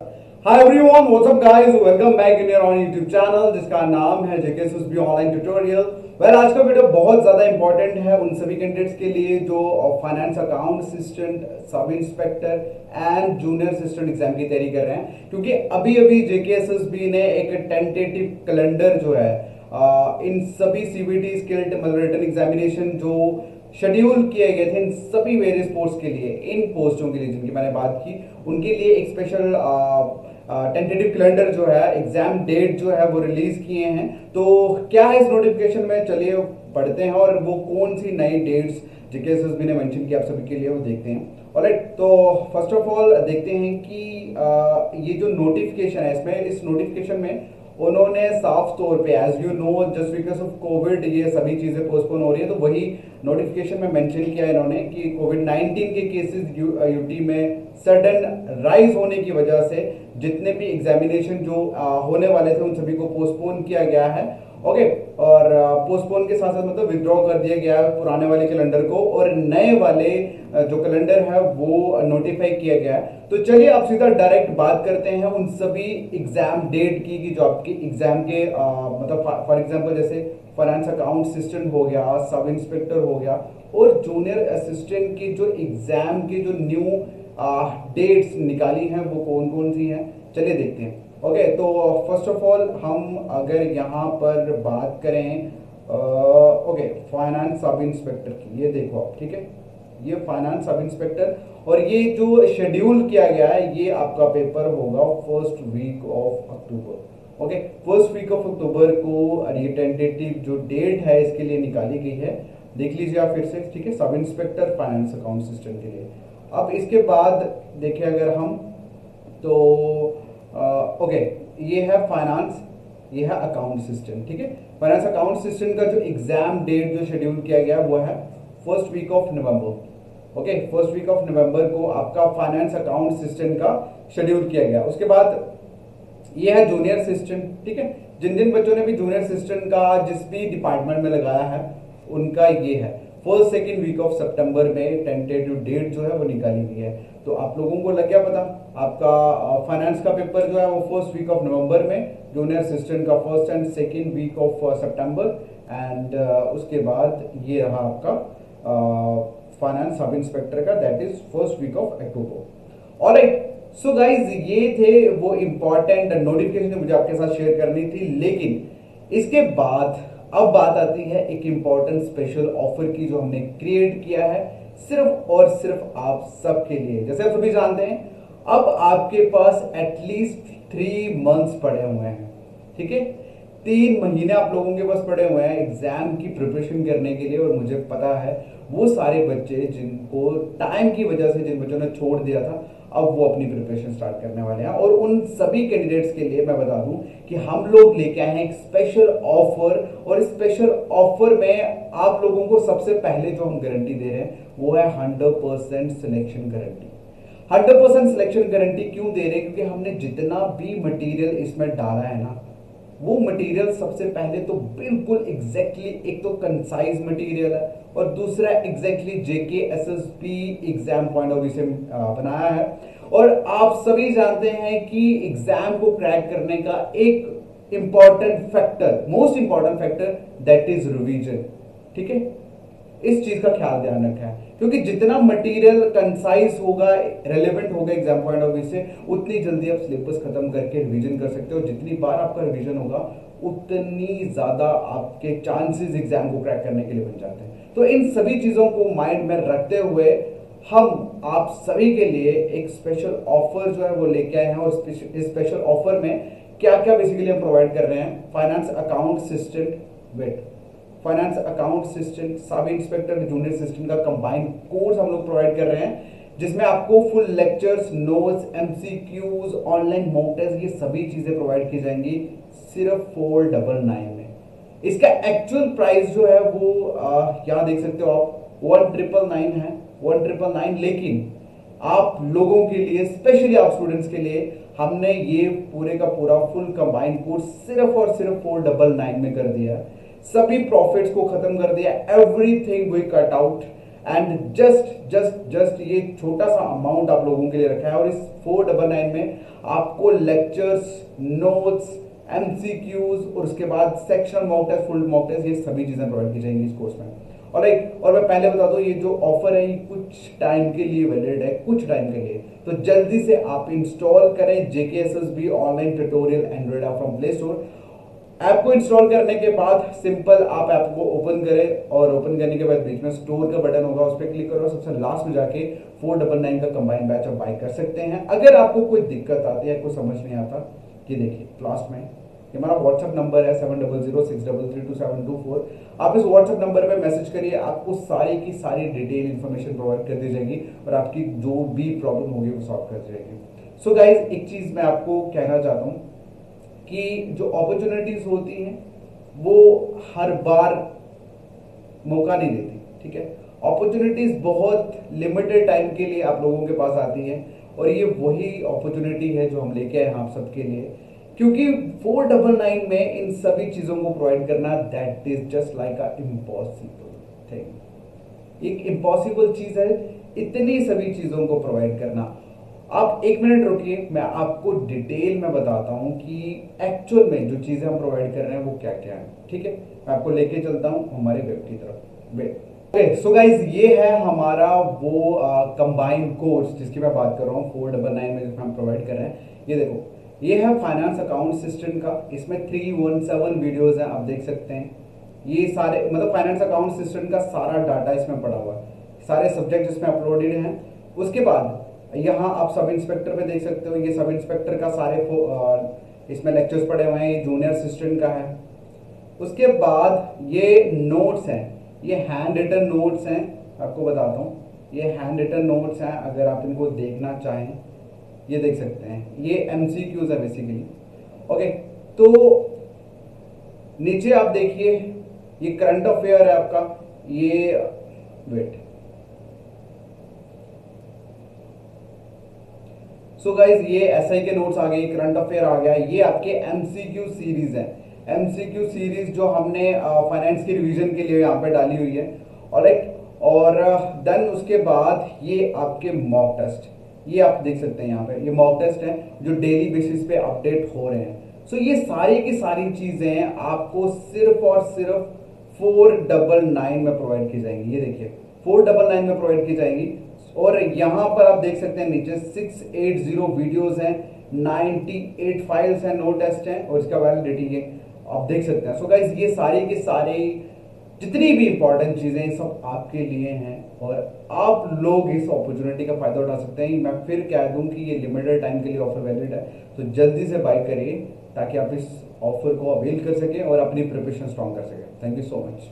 Hi everyone, what's up guys? Welcome back in your own YouTube channel जिसका नाम है JKSSB online tutorial. आज का वीडियो बहुत ज़्यादा इंपॉर्टेंट है उन सभी कैंडिडेट्स के लिए जो finance account assistant, sub inspector and junior assistant exam की तैयारी कर रहे हैं, क्योंकि अभी अभी JKSSB ने एक टेंटेटिव कैलेंडर जो है इन सभी CBT स्किल्ड मतलब रिटन एग्जामिनेशन जो शेड्यूल किए गए थे इन सभी वेरियस पोस्ट के लिए, इन पोस्टों के लिए जिनकी मैंने बात की, उनके लिए एक स्पेशल टेंटेटिव कैलेंडर जो है, एग्जाम डेट जो है वो रिलीज किए हैं। तो क्या है इस नोटिफिकेशन में, चलिए पढ़ते हैं और वो कौन सी नई डेट्स JKSSB ने मेंशन किया आप सभी के लिए वो देखते हैं। ऑलराइट, तो फर्स्ट ऑफ ऑल देखते हैं कि ये जो नोटिफिकेशन है इसमें, इस नोटिफिकेशन में उन्होंने साफ तौर पे as you know just because of Covid ये सभी चीजें पोस्टपोन हो रही है, तो वही नोटिफिकेशन में मेंशन किया इन्होंने कि कोविड-19 के केसेस यूटी में सडन राइज होने की वजह से जितने भी एग्जामिनेशन जो होने वाले थे उन सभी को पोस्टपोन किया गया है। ओके, और पोस्टपोन के साथ साथ मतलब विड्रॉ कर दिया गया है पुराने वाले कैलेंडर को और नए वाले जो कैलेंडर है वो नोटिफाई किया गया है। तो चलिए अब सीधा डायरेक्ट बात करते हैं उन सभी एग्जाम डेट की कि जो आपके एग्जाम के मतलब फॉर एग्जांपल जैसे फाइनेंस अकाउंट असिस्टेंट हो गया, सब इंस्पेक्टर हो गया और जूनियर असिस्टेंट की जो एग्जाम की जो न्यू डेट्स निकाली हैं वो कौन कौन सी हैं, चलिए देखते हैं। ओके, तो फर्स्ट ऑफ ऑल हम अगर यहाँ पर बात करें ओके फाइनेंस सब इंस्पेक्टर की, ये देखो आप, ठीक है, ये फाइनेंस सब इंस्पेक्टर और ये जो शेड्यूल किया गया है ये आपका पेपर होगा first week of October. Okay, first week of October को ये टेंटेटिव जो डेट है इसके लिए निकाली गई है, देख लीजिए आप फिर से, ठीक है, sub inspector finance account assistant के लिए। अब इसके बाद देखिए अगर हम तो ओके, ये है फाइनेंस, ये है अकाउंट असिस्टेंट, ठीक है। फाइनेंस अकाउंट असिस्टेंट का जो एग्जाम डेट जो शेड्यूल किया गया वो है first week of November. Okay, first week of November को आपका फाइनेंस अकाउंट असिस्टेंट का शेड्यूल किया गया। उसके बाद ये है जूनियर असिस्टेंट, ठीक है, जिन जिन बच्चों ने भी जूनियर असिस्टेंट का जिस भी डिपार्टमेंट में लगाया है उनका ये है फर्स्ट सेकेंड वीक ऑफ सितंबर में टेंटेटिव डेट जो है वो निकाली गई है। तो आप लोगों को लग गया पता, आपका फाइनेंस का पेपर जो है वो फर्स्ट वीक ऑफ नवंबर में, जूनियर असिस्टेंट का first and second week of September and उसके बाद ये रहा आपका फाइनेंस सब इंस्पेक्टर का, that is first week of October. Alright, so guys ये थे वो इंपॉर्टेंट नोटिफिकेशन मुझे आपके साथ शेयर करनी थी, लेकिन इसके बाद अब बात आती है एक इंपॉर्टेंट स्पेशल ऑफर की जो हमने क्रिएट किया है सिर्फ और सिर्फ आप सबके लिए। जैसे आप सभी जानते हैं अब आपके पास एटलीस्ट 3 मंथ्स पड़े हुए हैं, ठीक है, 3 महीने आप लोगों के पास पड़े हुए हैं एग्जाम की प्रिपरेशन करने के लिए। और मुझे पता है वो सारे बच्चे जिनको टाइम की वजह से जिन बच्चों ने छोड़ दिया था अब वो अपनी प्रिपरेशन स्टार्ट करने वाले हैं। और उन सभी कैंडिडेट्स के लिए मैं बता दूं कि हम लोग लेके आए हैं एक स्पेशल ऑफर, और इस स्पेशल ऑफर में आप लोगों को सबसे पहले जो हम गारंटी दे रहे हैं वो है 100% सिलेक्शन गारंटी। 100% सिलेक्शन गारंटी क्यों दे रहे हैं? क्योंकि हमने जितना भी मटेरियल इसमें डाला है ना वो मटेरियल सबसे पहले तो बिल्कुल एग्जैक्टली एक तो कंसाइज मटेरियल है और दूसरा exactly JKSSB exam point of view से बनाया है। और आप सभी जानते हैं कि एग्जाम को क्रैक करने का एक important factor, most important factor, that is revision, ठीक है। इस चीज का ख्याल ध्यान रखा है क्योंकि जितना मटेरियल कंसाइज होगा, रेलेवेंट होगा एग्जाम पॉइंट ऑफ व्यू से, उतनी जल्दी आप सिलेबस खत्म करके रिवीजन कर सकते हो। जितनी बार आपका रिवीजन होगा उतनी ज्यादा आपके चांसेस एग्जाम को क्रैक करने के लिए बन जाते हैं। तो इन सभी चीजों को माइंड में रखते हुए हम आप सभी के लिए एक स्पेशल ऑफर जो है वो लेके आए हैं। और इस स्पेशल ऑफर में क्या क्या बेसिकली हम प्रोवाइड कर रहे हैं, फाइनेंस अकाउंट असिस्टेंट वेट finance account assistant, sub inspector, junior assistant का कंबाइंड कोर्स हम लोग प्रोवाइड कर रहे हैं, जिसमें आपको full lectures, notes, MCQs, online mock test, ये सभी चीजें प्रोवाइड की जाएंगी सिर्फ 499 में। इसका एक्चुअल प्राइस जो है वो यहाँ देख सकते हो आप 1999 है, 1999, लेकिन आप लोगों के लिए, स्पेशली आप स्टूडेंट्स के लिए, हमने ये पूरे का पूरा फुल कंबाइंड कोर्स सिर्फ और सिर्फ 499 में कर दिया। सभी प्रॉफिट्स को खत्म कर दिया, everything we cut out and just ये छोटा सा अमाउंट आप लोगों के लिए रखा है और इस 499 में आपको लेक्चर्स, नोट्स, एमसीक्यूज और उसके बाद section mock test, full mock test, ये सभी चीजें प्रोवाइड की जाएंगी इस कोर्स में। और मैं पहले बता दूं, ये जो ऑफर है ये कुछ टाइम के लिए वैलिड है, कुछ टाइम के लिए। तो जल्दी से आप इंस्टॉल करें JKSSB online tutorial Android app from play store. App को इंस्टॉल करने के बाद सिंपल आप ऐप को ओपन करें और ओपन करने के बाद बीच में स्टोर का बटन होगा, उस पर क्लिक करो। सबसे लास्ट में जाके 499 का कंबाइन बैच आप बाय कर सकते हैं। अगर आपको कोई दिक्कत आती है, कोई समझ नहीं आता, ये देखिए लास्ट में हमारा व्हाट्सएप नंबर है 7006332724। आप इस व्हाट्सएप नंबर पे मैसेज करिए, आपको सारी की सारी डिटेल इंफॉर्मेशन प्रोवाइड कर दी जाएगी और आपकी जो भी प्रॉब्लम होगी वो सॉल्व कर दी जाएगी। सो गाइज, एक चीज मैं आपको कहना चाहता हूँ कि जो अपॉर्चुनिटीज होती हैं वो हर बार मौका नहीं देती, ठीक है। अपॉर्चुनिटीज बहुत लिमिटेड टाइम के लिए आप लोगों के पास आती है और ये वही अपॉर्चुनिटी है जो हम लेके आए हैं आप सबके लिए, क्योंकि 499 में इन सभी चीजों को प्रोवाइड करना that is just like a impossible thing. एक इम्पॉसिबल चीज है इतनी सभी चीजों को प्रोवाइड करना। आप एक मिनट रुकिए, मैं आपको डिटेल में बताता हूं कि एक्चुअल में जो चीजें हम प्रोवाइड कर रहे हैं वो क्या क्या है, ठीक है। मैं आपको लेके चलता हूं हमारे वेब की तरफ। वेब, ओके, सो गाइज, ये है हमारा वो कंबाइंड कोर्स जिसकी मैं बात कर रहा हूँ 499 में जिसमें हम प्रोवाइड कर रहे हैं। ये देखो, ये है फाइनेंस अकाउंट असिस्टेंट का, इसमें 317 वीडियोस हैं, आप देख सकते हैं। ये सारे मतलब फाइनेंस अकाउंट असिस्टेंट का सारा डाटा इसमें पड़ा हुआ है, सारे सब्जेक्ट इसमें अपलोडेड हैं। उसके बाद यहाँ आप सब इंस्पेक्टर पे देख सकते हो, ये सब इंस्पेक्टर का सारे इसमें लेक्चर्स पड़े हुए हैं। ये जूनियर असिस्टेंट का है। उसके बाद ये नोट्स हैं, ये हैंड रिटन नोट्स हैं, आपको बताता हूँ, ये हैंड रिटन नोट्स हैं। अगर आप इनको देखना चाहें, ये देख सकते हैं, ये MCQs है बेसिकली। ओके, तो नीचे आप देखिए, ये करंट अफेयर है आपका, ये वेट। सो गाइज, ये SI के नोट्स आ गए, करंट अफेयर आ गया। ये आपके MCQ सीरीज है, MCQ सीरीज जो हमने फाइनेंस की रिवीजन के लिए यहाँ पे डाली हुई है। और देन उसके बाद ये आपके मॉक टेस्ट, ये आप देख सकते हैं यहाँ पे, ये मॉक टेस्ट है जो डेली बेसिस पे अपडेट हो रहे हैं। सो ये सारी की सारी चीजें आपको सिर्फ और सिर्फ 499 में प्रोवाइड की जाएंगी। ये देखिए 499 में प्रोवाइड की जाएंगी। और यहाँ पर आप देख सकते हैं नीचे 680 वीडियोस हैं, 98 फाइल्स हैं, नो टेस्ट हैं और इसका वैलिडिटी है, आप देख सकते हैं। सो गाइस, ये सारी की सारी जितनी भी इंपॉर्टेंट चीजें सब आपके लिए हैं और आप लोग इस अपॉर्चुनिटी का फायदा उठा सकते हैं। मैं फिर कह दूं कि ये लिमिटेड टाइम के लिए ऑफर वैलिड है, तो जल्दी से बाय करिए ताकि आप इस ऑफर को अवेल कर सकें और अपनी प्रिपरेशन स्ट्रॉन्ग कर सकें। Thank you so much.